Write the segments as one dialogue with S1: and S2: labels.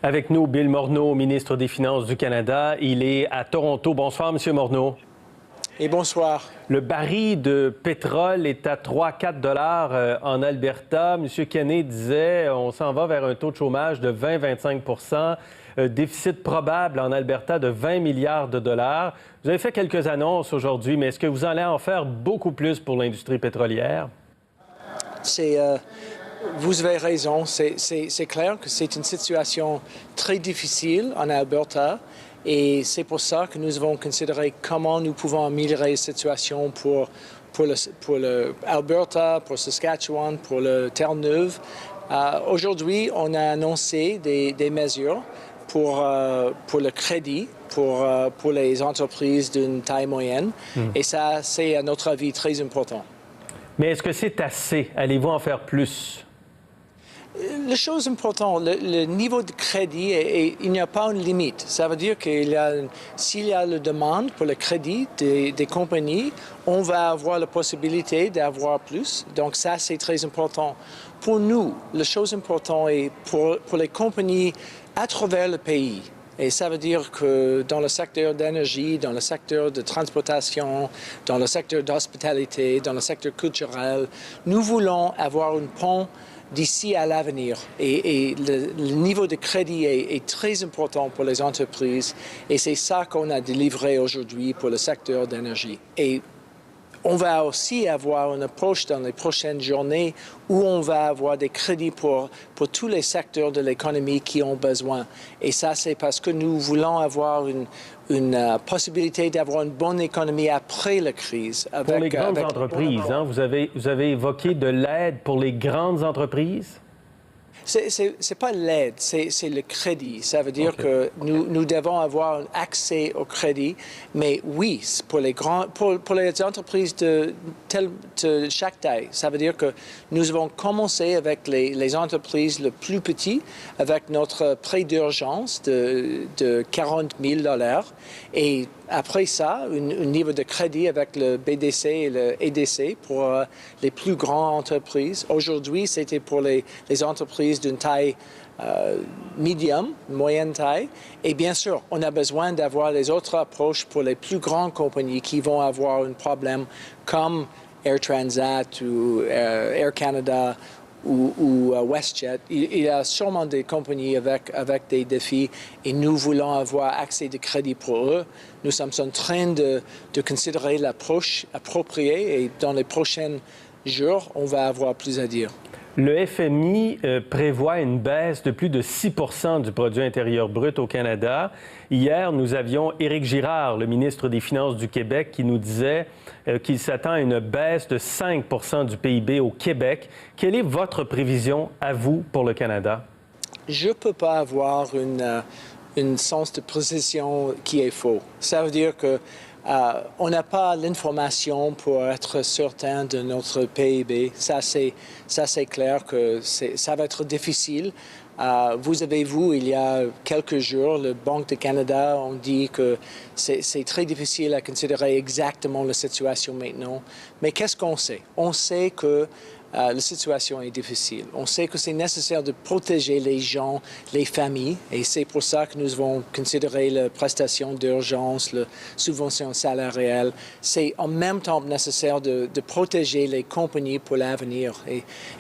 S1: Avec nous, Bill Morneau, ministre des Finances du Canada. Il est à Toronto. Bonsoir, M. Morneau.
S2: Et bonsoir.
S1: Le baril de pétrole est à 3-4 $ en Alberta. M. Kenney disait on s'en va vers un taux de chômage de 20-25 déficit probable en Alberta de 20 milliards de dollars. Vous avez fait quelques annonces aujourd'hui, mais est-ce que vous allez en faire beaucoup plus pour l'industrie pétrolière?
S2: Vous avez raison. C'est clair que c'est une situation très difficile en Alberta. Et c'est pour ça que nous avons considéré comment nous pouvons améliorer la situation pour l'Alberta, pour Saskatchewan, pour le Terre-Neuve. Aujourd'hui, on a annoncé des mesures pour le crédit, pour les entreprises d'une taille moyenne. Et ça, c'est à notre avis très important.
S1: Mais est-ce que c'est assez? Allez-vous en faire plus?
S2: La chose importante, le niveau de crédit, il n'y a pas une limite. Ça veut dire s'il y a la demande pour le crédit des compagnies, on va avoir la possibilité d'avoir plus. Donc ça, c'est très important. Pour nous, la chose importante est pour les compagnies à travers le pays. Et ça veut dire que dans le secteur d'énergie, dans le secteur de transportation, dans le secteur d'hospitalité, dans le secteur culturel, nous voulons avoir un pont d'ici à l'avenir. Et le niveau de crédit est très important pour les entreprises et c'est ça qu'on a délivré aujourd'hui pour le secteur d'énergie. Et on va aussi avoir une approche dans les prochaines journées où on va avoir des crédits pour tous les secteurs de l'économie qui ont besoin. Et ça, c'est parce que nous voulons avoir une possibilité d'avoir une bonne économie après la crise.
S1: Pour les grandes entreprises, vous avez évoqué de l'aide pour les grandes entreprises?
S2: C'est pas l'aide, c'est le crédit. Ça veut dire que nous devons avoir un accès au crédit, mais oui, pour les entreprises de chaque taille. Ça veut dire que nous avons commencé avec les entreprises les plus petites, avec notre prêt d'urgence de 40 000 $ et après ça, un niveau de crédit avec le BDC et le EDC pour les plus grandes entreprises. Aujourd'hui, c'était pour les entreprises d'une taille medium, moyenne taille. Et bien sûr, on a besoin d'avoir les autres approches pour les plus grandes compagnies qui vont avoir un problème comme Air Transat ou Air Canada ou WestJet. Il y a sûrement des compagnies avec des défis et nous voulons avoir accès de crédit pour eux. Nous sommes en train de considérer l'approche appropriée et dans les prochains jours, on va avoir plus à dire.
S1: Le FMI prévoit une baisse de plus de 6 % du produit intérieur brut au Canada. Hier, nous avions Éric Girard, le ministre des Finances du Québec, qui nous disait qu'il s'attend à une baisse de 5 % du PIB au Québec. Quelle est votre prévision à vous pour le Canada?
S2: Je ne peux pas avoir un sens de précision qui est faux. Ça veut dire que on n'a pas l'information pour être certain de notre PIB. Ça, c'est clair que ça va être difficile. Vous avez vu, il y a quelques jours, le Banque du Canada a dit que c'est très difficile à considérer exactement la situation maintenant. Mais qu'est-ce qu'on sait? On sait que la situation est difficile. On sait que c'est nécessaire de protéger les gens, les familles, et c'est pour ça que nous avons considéré la prestation d'urgence, la subvention salariale. C'est en même temps nécessaire de protéger les compagnies pour l'avenir.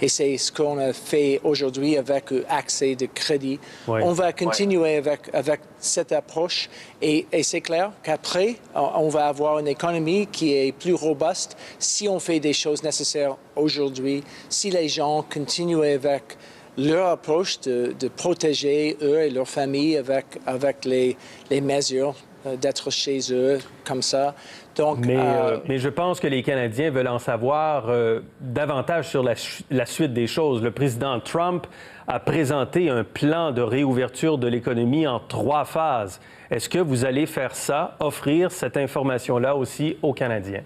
S2: Et c'est ce qu'on a fait aujourd'hui avec l'accès de crédit.
S1: Oui.
S2: On va continuer avec cette approche et c'est clair qu'après, on va avoir une économie qui est plus robuste si on fait des choses nécessaires aujourd'hui, si les gens continuent avec leur approche de protéger eux et leurs familles avec les mesures d'être chez eux comme ça. Donc,
S1: mais je pense que les Canadiens veulent en savoir davantage sur la suite des choses. Le président Trump a présenté un plan de réouverture de l'économie en 3 phases. Est-ce que vous allez faire ça, offrir cette information-là aussi aux Canadiens?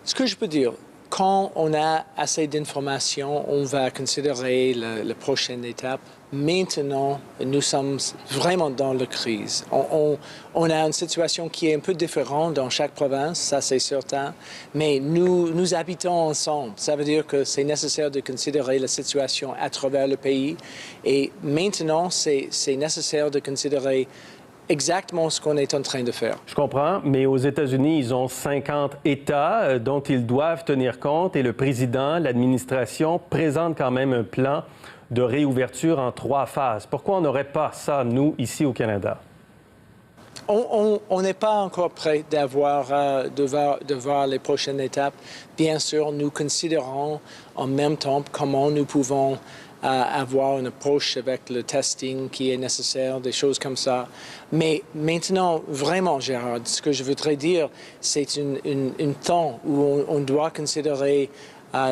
S2: Ce que je peux dire, quand on a assez d'informations, on va considérer la prochaine étape. Maintenant, nous sommes vraiment dans la crise. On a une situation qui est un peu différente dans chaque province, ça c'est certain, mais nous habitons ensemble. Ça veut dire que c'est nécessaire de considérer la situation à travers le pays. Et maintenant, c'est nécessaire de considérer exactement ce qu'on est en train de faire.
S1: Je comprends, mais aux États-Unis, ils ont 50 États dont ils doivent tenir compte et le président, l'administration présentent quand même un plan de réouverture en 3 phases. Pourquoi on n'aurait pas ça, nous, ici au Canada?
S2: On n'est pas encore prêt de voir les prochaines étapes. Bien sûr, nous considérons en même temps comment nous pouvons avoir une approche avec le testing qui est nécessaire, des choses comme ça. Mais maintenant, vraiment, Gérard, ce que je voudrais dire, c'est un temps où on doit considérer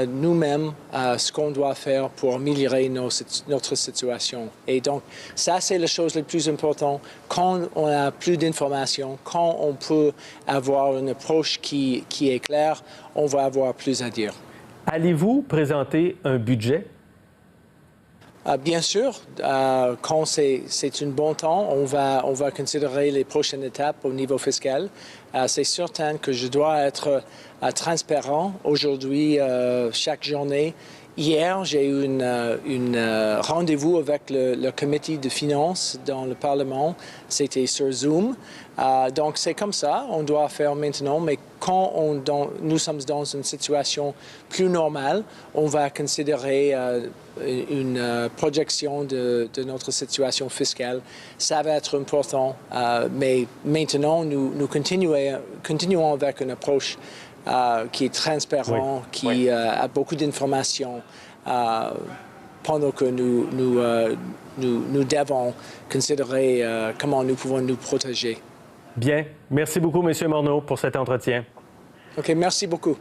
S2: nous-mêmes ce qu'on doit faire pour améliorer notre situation. Et donc, ça, c'est la chose la plus importante. Quand on a plus d'informations, quand on peut avoir une approche qui est claire, on va avoir plus à dire.
S1: Allez-vous présenter un budget?
S2: Bien sûr, quand c'est un bon temps, on va considérer les prochaines étapes au niveau fiscal. C'est certain que je dois être transparent aujourd'hui, chaque journée. Hier, j'ai eu un rendez-vous avec le comité de finances dans le Parlement. C'était sur Zoom. Donc, c'est comme ça, on doit faire maintenant. Mais quand nous sommes dans une situation plus normale, on va considérer une projection de notre situation fiscale. Ça va être important. Mais maintenant, nous continuons avec une approche qui est transparent, qui a beaucoup d'informations pendant que nous devons considérer comment nous pouvons nous protéger.
S1: Bien. Merci beaucoup, M. Morneau, pour cet entretien.
S2: OK, merci beaucoup.